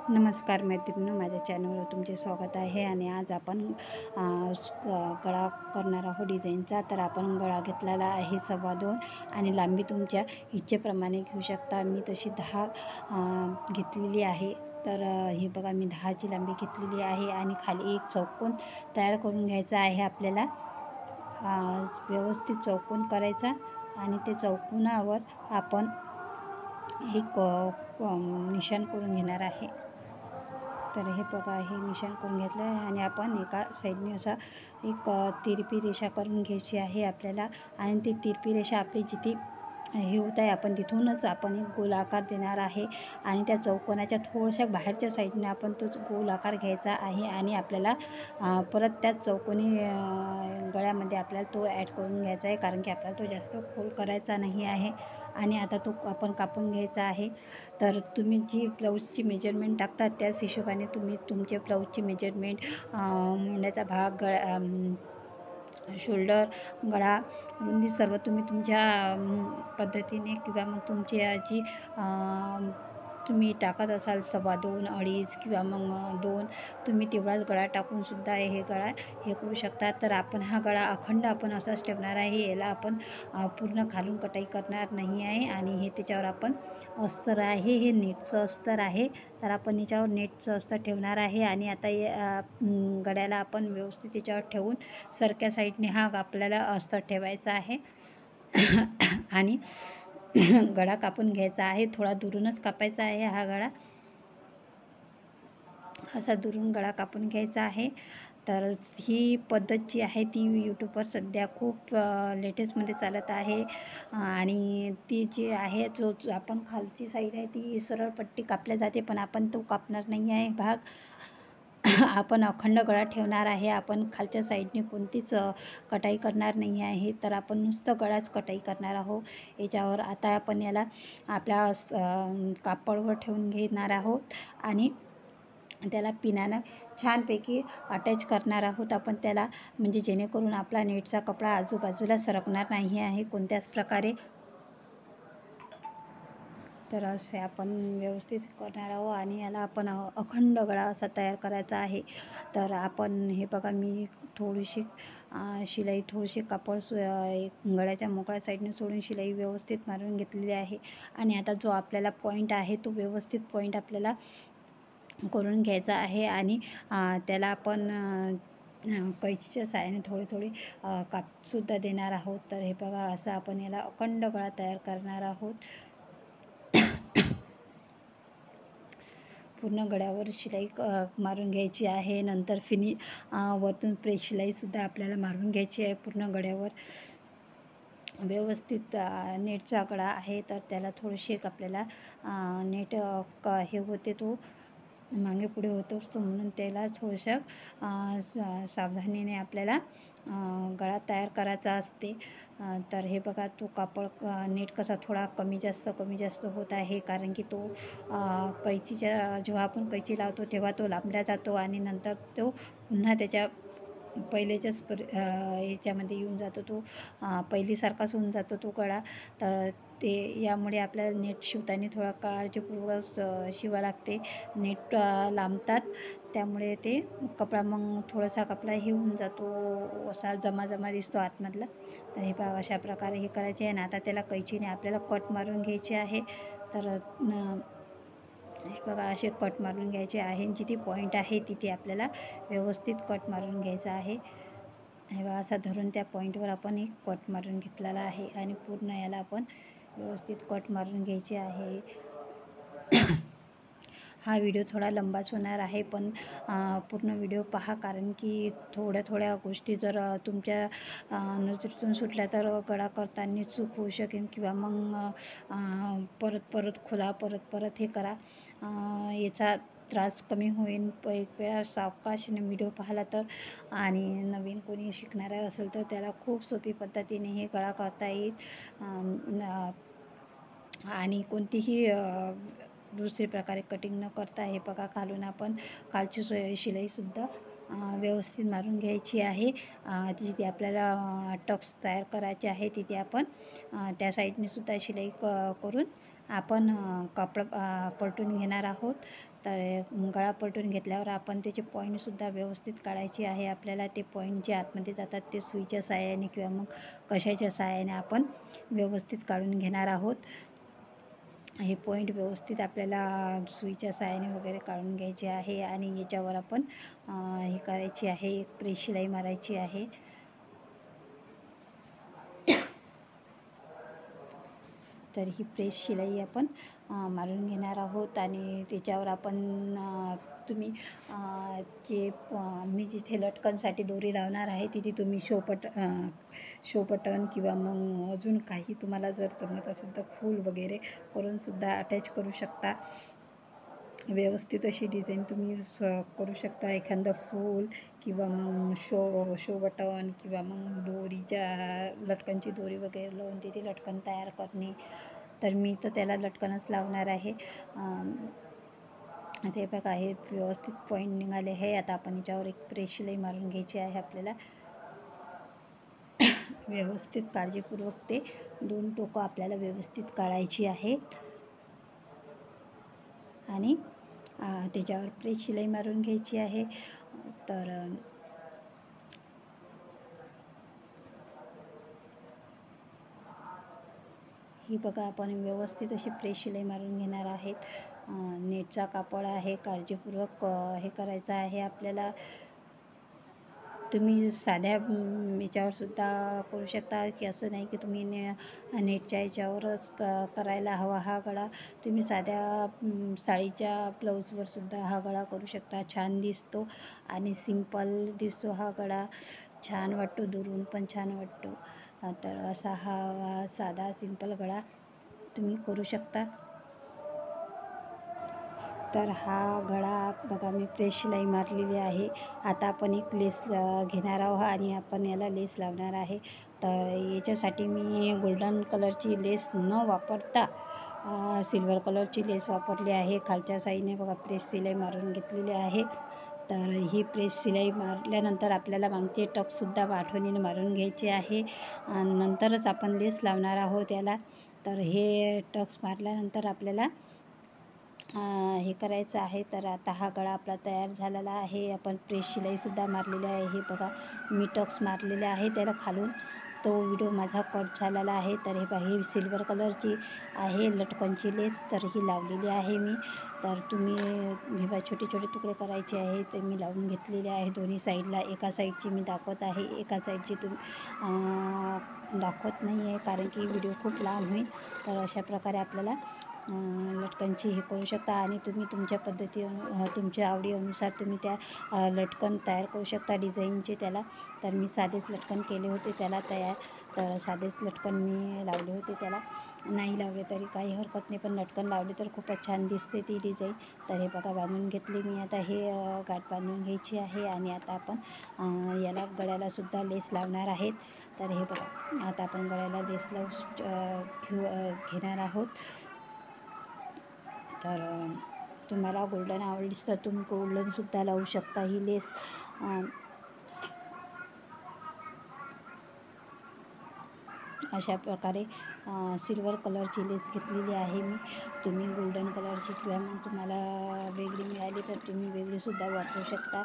नमस्कार मैत्रिणींनो, माझ्या चॅनलवर तुमचे स्वागत आहे. आणि आज आपण गळा करणार आहोत डिझाईनचा. तर आपण गळा घेतलेला आहे 2.25 आणि लांबी तुमच्या इच्छेप्रमाणे घेऊ शकता. मी तशी 10 घेतलेली आहे. तर हे बघा, मी 10ची लांबी घेतलेली आहे आणि खाली एक चौकोन तयार करून घ्यायचा आहे आपल्याला. व्यवस्थित चौकोन करायचा आणि ते चौकोनावर आपण एक निशाण करून घेणार आहे. तर हे बघा, हे निशाण करून घेतलं आहे आणि आपण एका साईडने असा एक तिरपी रेषा करून घ्यायची आहे आपल्याला. आणि ती तिरपी रेषा आपली जिथे हे होत आहे आपण तिथूनच आपण एक गोलाकार देणार आहे. आणि त्या चौकोनाच्या थोड्याशा बाहेरच्या साईडने आपण तोच गोलाकार घ्यायचा आहे. आणि आपल्याला परत त्याच चौकोनी गळ्यामध्ये आपल्याला तो ॲड करून घ्यायचा आहे, कारण की आपल्याला तो जास्त खोल करायचा नाही आहे. आणि आता तो आपण कापून घ्यायचा आहे. तर तुम्ही जी ब्लाऊजची मेजरमेंट टाकता त्याच हिशोबाने तुम्ही तुमचे ब्लाऊजची मेजरमेंट, मुंड्याचा भाग, गळा, शोल्डर, गळा, रुंदी सर्व तुम्ही तुमच्या पद्धतीने किंवा मग तुमची जी तुम्ही टाकत असाल 2.25, 2.5 किंवा मग 2, तुम्ही तेवढाच गळा टाकूनसुद्धा हे गळा हे करू शकता. तर आपण हा गळा अखंड आपण असाच ठेवणार आहे. याला आपण पूर्ण खालून कटाई करणार नाही आहे. आणि हे त्याच्यावर आपण अस्तर आहे, हे नेटचं अस्तर आहे. तर आपण याच्यावर नेटचं अस्तर ठेवणार आहे. आणि आता गळ्याला आपण व्यवस्थित याच्यावर ठेवून सरक्या साईडने हा आपल्याला अस्तर ठेवायचा आहे. आणि गळा कापून घ्यायचा आहे. थोडा दुरूनच कापायचा आहे हा गळा. असा दुरून गळा कापून घ्यायचा आहे. तर ही पद्धत जी आहे ती यूट्यूबवर सध्या खूप लेटेस्टमध्ये चालत आहे. आणि ती जी आहे जो आपण खालची साईड आहे ती सरळ पट्टी कापल्या जाते, पण आपण तो कापणार नाही आहे भाग. आपण अखंड गळा ठेवणार आहे. आपण खालच्या साईडने कोणतीच कटाई करणार नाही आहे. तर आपण नुसतं गळाच कटाई करणार आहोत याच्यावर. आता आपण याला आपल्या कापडवर ठेवून घेणार आहोत आणि त्याला पिनानं छानपैकी अटॅच करणार आहोत आपण त्याला, म्हणजे जेणेकरून आपला नेटचा कपडा आजूबाजूला सरकणार नाही आहे कोणत्याच प्रकारे. तर असे आपण व्यवस्थित करणार आहोत आणि याला आपण अखंड गळा असा तयार करायचा आहे. तर आपण हे बघा, मी थोडीशी शिलाई, थोडीशी कापड गळ्याच्या मोकळ्या साईडने सोडून शिलाई व्यवस्थित मारून घेतलेली आहे. आणि आता जो आपल्याला पॉईंट आहे तो व्यवस्थित पॉईंट आपल्याला करून घ्यायचा आहे. आणि त्याला आपण कैचीच्या साहाय्याने थोडे थोडे कापसुद्धा देणार आहोत. तर हे बघा, असं आपण याला अखंड गळा तयार करणार आहोत. पूर्ण गळ्यावर शिलाई मारून घ्यायची आहे. नंतर वरतून प्रेस शिलाईसुद्धा आपल्याला मारून घ्यायची आहे पूर्ण गळ्यावर. व्यवस्थित नेटचा गळा आहे तर त्याला थोडीशी एक आपल्याला नेट हे होते, तो मागे पुढे होत असतो, म्हणून त्याला थोडंसं सावधानीने आपल्याला गळा तयार करायचा असते. तर हे बघा, तो कापड नेट कसा थोडा कमी जास्त होत आहे, कारण की तो कैचीच्या जेव्हा आपण कैची लावतो तेव्हा तो लांबला जातो आणि नंतर तो पुन्हा त्याच्या पहिलेच्याच याच्यामध्ये येऊन जातो, तो पहिलीसारखाच होऊन जातो तो गळा. तर ते यामुळे आपल्याला नेट शिवताना थोडा काळजीपूर्वक शिवावं लागते. नेट लांबतात त्यामुळे ते कपडा मग थोडासा कपडा हे होऊन जातो, असा जमा दिसतो आतमधला. तर हे बघा, अशा प्रकारे हे करायचे आहे. आणि आता त्याला कैचीने आपल्याला कट मारून घ्यायचे आहे. तर हे बघा, असे कट मारून घ्यायचे आहे. जिथे पॉईंट आहे तिथे आपल्याला व्यवस्थित कट मारून घ्यायचा आहे. हे बघा, असा धरून त्या पॉईंटवर आपण एक कट मारून घेतलेला आहे. आणि पूर्ण याला आपण व्यवस्थित कट मारून घ्यायचे आहे. हा व्हिडिओ थोडा लंबाच होणार आहे, पण पूर्ण व्हिडिओ पहा, कारण की थोड्या गोष्टी जर तुमच्या नजरेतून सुटल्या तर गळा करताना चूक होऊ शकेल, किंवा मग परत खोला, परत हे करा. याचा त्रास कमी होईल. एक वेळा सावकाशने व्हिडिओ पाहिला तर. आणि नवीन कोणी शिकणारा असेल तर त्याला खूप सोपी पद्धतीने हे गळा करता येईल. आणि कोणतीही दुसरी प्रकारे कटिंग न करता हे बघा, खालून आपण खालची शिलाईसुद्धा व्यवस्थित मारून घ्यायची आहे. जिथे आपल्याला टक्स तयार करायचे आहे तिथे आपण त्या साईडने सुद्धा शिलाई करून आपण कपडा पलटून घेणार आहोत. तर गळा पलटून घेतल्यावर आपण त्याचे पॉईंटसुद्धा व्यवस्थित काढायचे आहे. आपल्याला ते पॉईंट जे आतमध्ये जातात ते सुईच्या साहाय्याने किंवा मग कशाच्या साहाय्याने आपण व्यवस्थित काढून घेणार आहोत. हे पॉईंट व्यवस्थित आपल्याला सुईच्या साहाय्याने वगैरे काढून घ्यायचे आहे आणि याच्यावर आपण हे करायची आहे, एक प्रेस शिलाई मारायची आहे. तर ही प्रेस शिलाई आपण मारून घेणार आहोत आणि त्याच्यावर आपण तुम्ही जे मी जिथे लटकनसाठी दोरी लावणार आहे तिथे तुम्ही शो बटन किंवा मग अजून काही तुम्हाला जर जमत असेल तर फूल वगैरे करूनसुद्धा अटॅच करू शकता. व्यवस्थित अशी डिझाईन तुम्ही करू शकता. एखादं फूल किंवा मग शो बटन किंवा मग दोरीच्या लटकनची दोरी वगैरे लावून तिथे लटकन तयार करणे. तर मी तर त्याला लटकनच लावणार आहे. ते बघा हे व्यवस्थित पॉईंट निघाले आहे. आता आपण याच्यावर एक प्रेस शिलाई मारून घ्यायची आहे आपल्याला. व्यवस्थित काळजीपूर्वक ते 2 टोकं आपल्याला व्यवस्थित काढायची आहेत आणि त्याच्यावर प्रेस शिलाई मारून घ्यायची आहे. तर ही बघा आपण व्यवस्थित अशी प्रेस शिलाई मारून घेणार आहेत. नेटचा कापड आहे, काळजीपूर्वक हे करायचं आहे आपल्याला. तुम्ही साध्या याच्यावर सुद्धा करू शकता की असं नाही की तुम्ही नेटच्या याच्यावरच करायला हवा हा गळा. तुम्ही साध्या साडीच्या ब्लाऊजवर सुद्धा हा गळा करू शकता. छान दिसतो आणि सिंपल दिसतो हा गळा. छान वाटतो, दुरून पण छान वाटतो. तर असा हा साधा सिंपल गळा तुम्ही करू शकता. तर हा गळा बघा मी प्रेस शिलाई मारलेली आहे. आता आपण एक लेस घेणार आहोत आणि आपण याला लेस लावणार आहे. तर याच्यासाठी मी गोल्डन कलरची लेस न वापरता सिल्वर कलरची लेस वापरली आहे. खालच्या साईडने बघा प्रेस शिलाई मारून घेतलेली आहे. तर ही प्रेस शिलाई मारल्यानंतर आपल्याला मागचे टक्ससुद्धा आठवणीने मारून घ्यायचे आहे. नंतरच आपण लेस लावणार आहोत याला. तर हे टक्स मारल्यानंतर आपल्याला हे करायचं आहे. तर आता हा गळा आपला तयार झालेला आहे. आपण प्रेस शिलाईसुद्धा मारलेली आहे. हे बघा मी टक्स मारलेले आहे त्याला खालून. तो व्हिडिओ माझा कट झालेला आहे. तर हे बघा ही सिल्वर कलरची आहे लटकनची लेस. तर ही लावलेली आहे मी. तर तुम्ही हे बघा छोटे छोटे तुकडे करायचे आहे. ते मी लावून घेतलेले आहे दोन्ही साईडला. एका साईडची मी दाखवत आहे, एका साईडची दाखवत नाही आहे कारण की व्हिडिओ खूप लांब होईल. तर अशा प्रकारे आपल्याला लटकनची हे करू शकता आणि तुम्ही तुमच्या तुमच्या आवडीनुसार तुम्ही त्या लटकन तयार करू शकता डिझाईनचे त्याला. तर मी साधेच लटकन केले होते त्याला तयार. तर साधेच लटकन मी लावले होते त्याला. नाही लावले तरी काही हरकत नाही, पण लटकन लावले तर खूपच छान दिसते ती डिझाईन. तर हे बघा बांधून घेतली मी. आता हे गाठ बांधून घ्यायची आहे आणि आता आपण याला गळ्याला सुद्धा लेस लावणार आहेत. तर हे बघा आता आपण गळ्याला लेस घेणार आहोत. तर तुम्हाला गोल्डन आवडलीस तर तुम्ही गोल्डनसुद्धा लावू शकता ही लेस. अशा प्रकारे सिल्वर कलरची लेस घेतलेली आहे मी. तुम्ही गोल्डन कलरची किंवा मग तुम्हाला वेगळी मिळाली तर तुम्ही वेगळीसुद्धा वापरू शकता.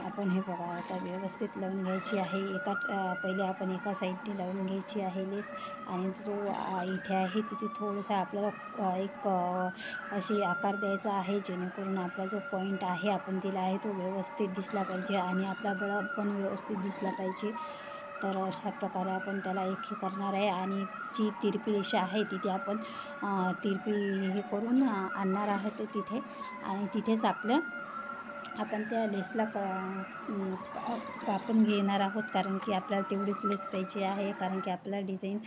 आपण हे बघा आता व्यवस्थित लावून घ्यायची आहे. पहिले आपण एका साईडने लावून घ्यायची आहे लेस आणि जो इथे आहे तिथे थोडंसं आपल्याला एक अशी आकार द्यायचा आहे जेणेकरून आपला जो पॉईंट आहे आपण दिला आहे तो व्यवस्थित दिसला पाहिजे आणि आपला गळा पण व्यवस्थित दिसला पाहिजे. तर अशा प्रकारे आपण त्याला एक हे करणार आहे आणि जी तिरपी रेषा आहे तिथे आपण तिरपी हे करून आणणार आहोत तिथे आणि तिथेच आपण त्या लेसला कापून घेणार आहोत कारण की आपल्याला तेवढीच लेस पाहिजे आहे. कारण की आपल्याला डिझाईन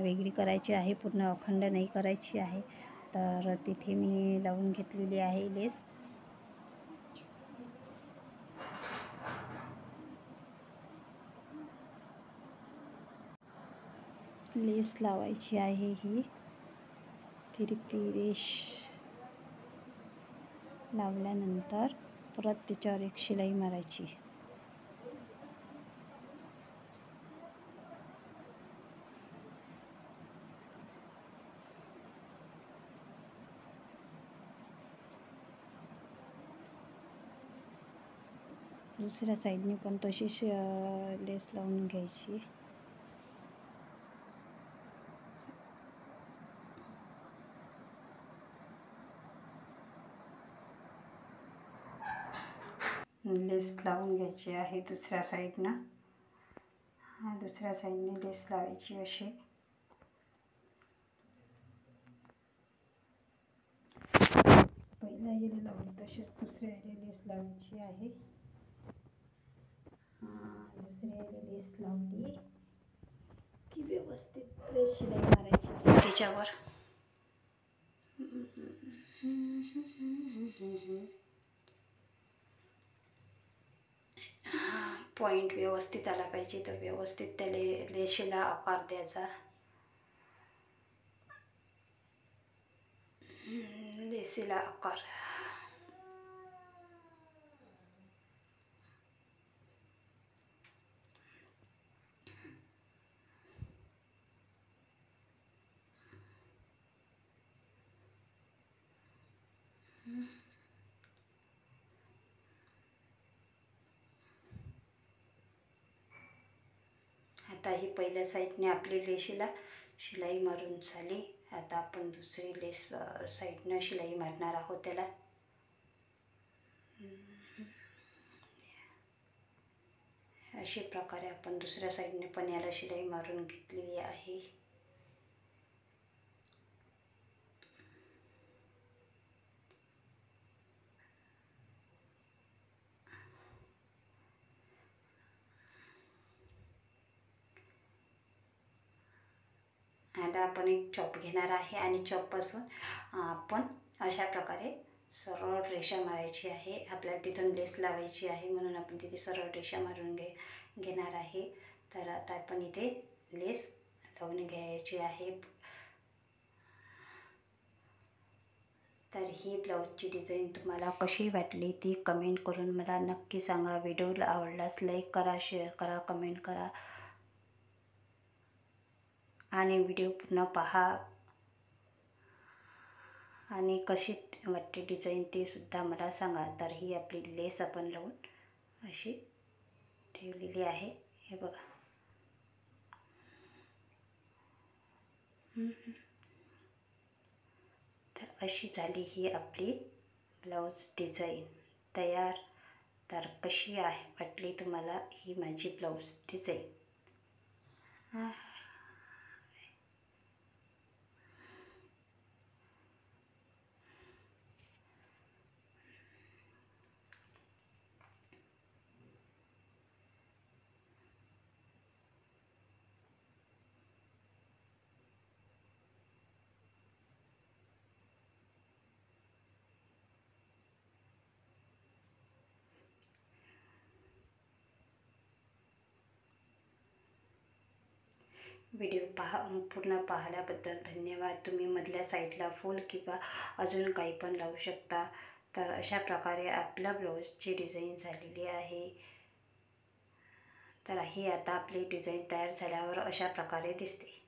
वेगळी करायची आहे, पूर्ण अखंड नाही करायची आहे. तर तिथे मी लावून घेतलेली आहे लेस. लेस लावायची आहे ही तिरपी रेष लावल्यानंतर परत त्याच्यावर एक शिलाई मारायची. दुसऱ्या साईडने पण तशीच लेस लावून घ्यायची. लेस लावून घ्यायची आहे दुसऱ्या साईडनं. दुसऱ्या साईडने लेस लावायची अशी. पहिल्या याला लावली तशीच दुसऱ्या याला लेस लावायची आहे. दुसऱ्या याला लेस लावली की व्यवस्थित शिलाई मारायची त्याच्यावर. पॉइंट व्यवस्थित आला पाहिजे, तर व्यवस्थित त्या लेशीला आकार द्यायचा. लेसीला आकार. आता ही पहिल्या साईडने आपली लेशीला शिलाई मारून झाली. आता आपण दुसरी लेस साईडनं शिलाई मारणार आहोत त्याला. अशा प्रकारे आपण दुसऱ्या साईडने पण याला शिलाई मारून घेतलेली आहे. आता आपण एक चॉप घेणार आहे आणि चॉपपासून आपण अशा प्रकारे सरळ रेषा मारायची आहे. आपल्याला तिथून लेस लावायची आहे म्हणून आपण तिथे सरळ रेषा मारून घेणार आहे. तर आता आपण इथे लेस लावून घ्यायची आहे. तर ही ब्लाऊजची डिझाईन तुम्हाला कशी वाटली ती कमेंट करून मला नक्की सांगा. व्हिडिओला आवडल्यास लाईक करा, शेअर करा, कमेंट करा आणि व्हिडिओ पूर्ण पहा. आणि कशी वाटते डिझाईन ते सुद्धा मला सांगा. तर ही आपली लेस आपण लावून अशी ठेवलेली आहे. हे बघा. तर अशी झाली ही आपली ब्लाऊज डिझाईन तयार. तर कशी वाटली तुम्हाला ही माझी ब्लाऊज डिझाईन. व्हिडिओ पूर्ण पाहिल्याबद्दल धन्यवाद. तुम्ही मधल्या साईडला फुल किंवा अजून काही पण लावू शकता. तर अशा प्रकारे आपल्या ब्लाऊजची डिझाईन झालेली आहे. तर ही आता आपली डिझाईन तयार झाल्यावर अशा प्रकारे दिसते.